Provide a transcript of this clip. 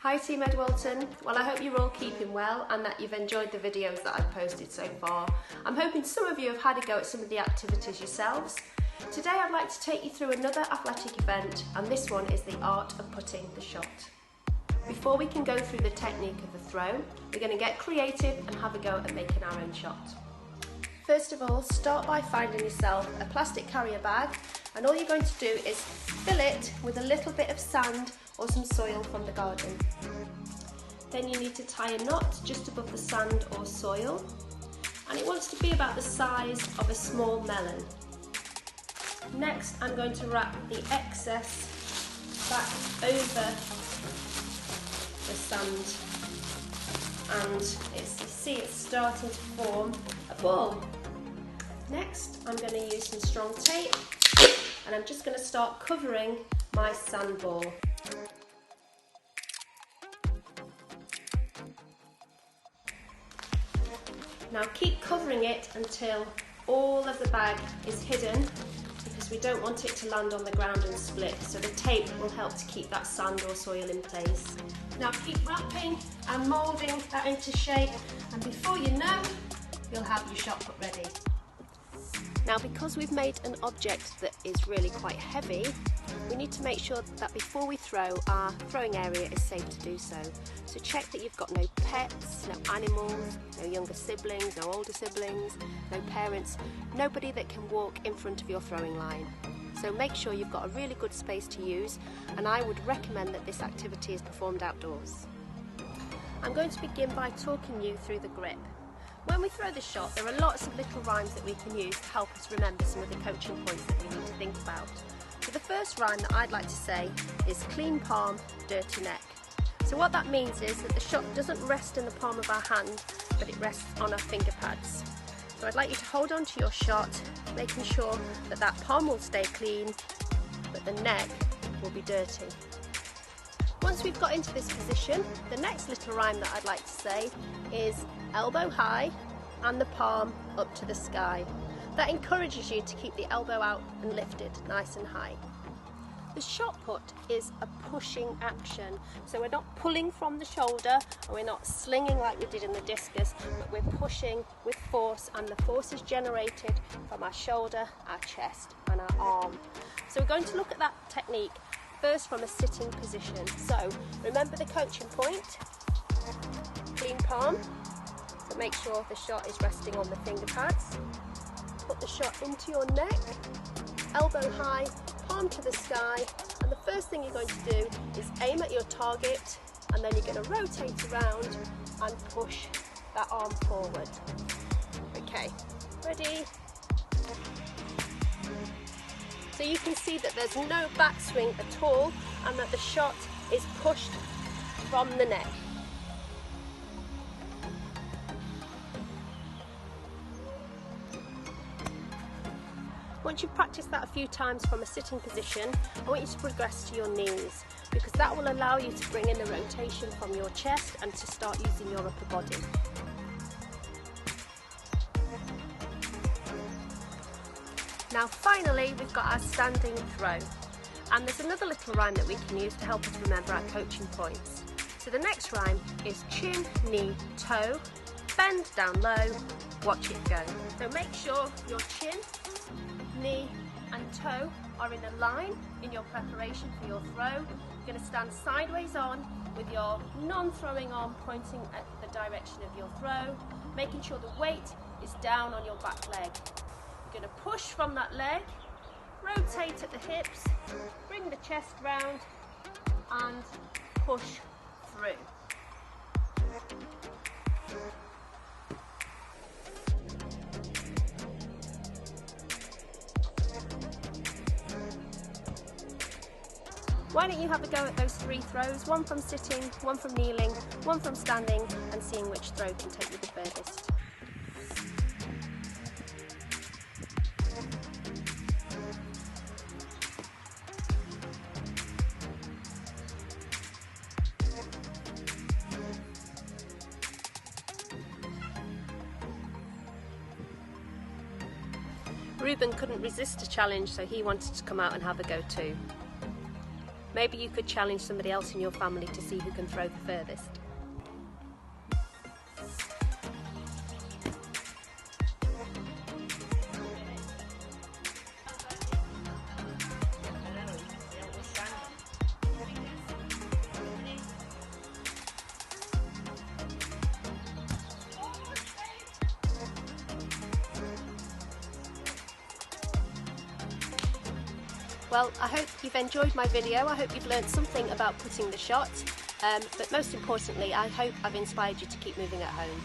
Hi Team Ed Wilton. Well, I hope you're all keeping well and that you've enjoyed the videos that I've posted so far. I'm hoping some of you have had a go at some of the activities yourselves. Today I'd like to take you through another athletic event, and this one is the art of putting the shot. Before we can go through the technique of the throw, we're going to get creative and have a go at making our own shot. First of all, start by finding yourself a plastic carrier bag, and all you're going to do is fill it with a little bit of sand or some soil from the garden. Then you need to tie a knot just above the sand or soil, and it wants to be about the size of a small melon. Next, I'm going to wrap the excess back over the sand, and you see it's starting to form a ball. Next, I'm going to use some strong tape, and I'm just going to start covering my sand ball. Now keep covering it until all of the bag is hidden, because we don't want it to land on the ground and split, so the tape will help to keep that sand or soil in place. Now keep wrapping and moulding that into shape, and before you know, you'll have your shot put ready. Now, because we've made an object that is really quite heavy, we need to make sure that before we throw, our throwing area is safe to do so. So check that you've got no pets, no animals, no younger siblings, no older siblings, no parents, nobody that can walk in front of your throwing line. So make sure you've got a really good space to use, and I would recommend that this activity is performed outdoors. I'm going to begin by talking you through the grip. When we throw the shot, there are lots of little rhymes that we can use to help us remember some of the coaching points that we need to think about. So the first rhyme that I'd like to say is clean palm, dirty neck. So what that means is that the shot doesn't rest in the palm of our hand, but it rests on our finger pads. So I'd like you to hold on to your shot, making sure that that palm will stay clean, but the neck will be dirty. Once we've got into this position, the next little rhyme that I'd like to say is elbow high and the palm up to the sky. That encourages you to keep the elbow out and lifted nice and high. The shot put is a pushing action, so we're not pulling from the shoulder and we're not slinging like we did in the discus, but we're pushing with force, and the force is generated from our shoulder, our chest and our arm. So we're going to look at that technique first from a sitting position. So remember the coaching point, clean palm, so make sure the shot is resting on the finger pads. Put the shot into your neck, elbow high, palm to the sky, and the first thing you're going to do is aim at your target, and then you're going to rotate around and push that arm forward. Okay, ready? So you can see that there's no backswing at all, and that the shot is pushed from the neck. Once you've practiced that a few times from a sitting position, I want you to progress to your knees, because that will allow you to bring in the rotation from your chest and to start using your upper body. Now finally, we've got our standing throw, and there's another little rhyme that we can use to help us remember our coaching points. So the next rhyme is chin, knee, toe, bend down low, watch it go. So make sure your chin, knee and toe are in a line in your preparation for your throw. You're going to stand sideways on with your non-throwing arm pointing at the direction of your throw, making sure the weight is down on your back leg. You're going to push from that leg, rotate at the hips, bring the chest round and push through. Why don't you have a go at those 3 throws, one from sitting, one from kneeling, one from standing, and seeing which throw can take you the furthest. Ruben couldn't resist a challenge, so he wanted to come out and have a go too. Maybe you could challenge somebody else in your family to see who can throw the furthest. Well, I hope you've enjoyed my video. I hope you've learned something about putting the shot, but most importantly, I hope I've inspired you to keep moving at home.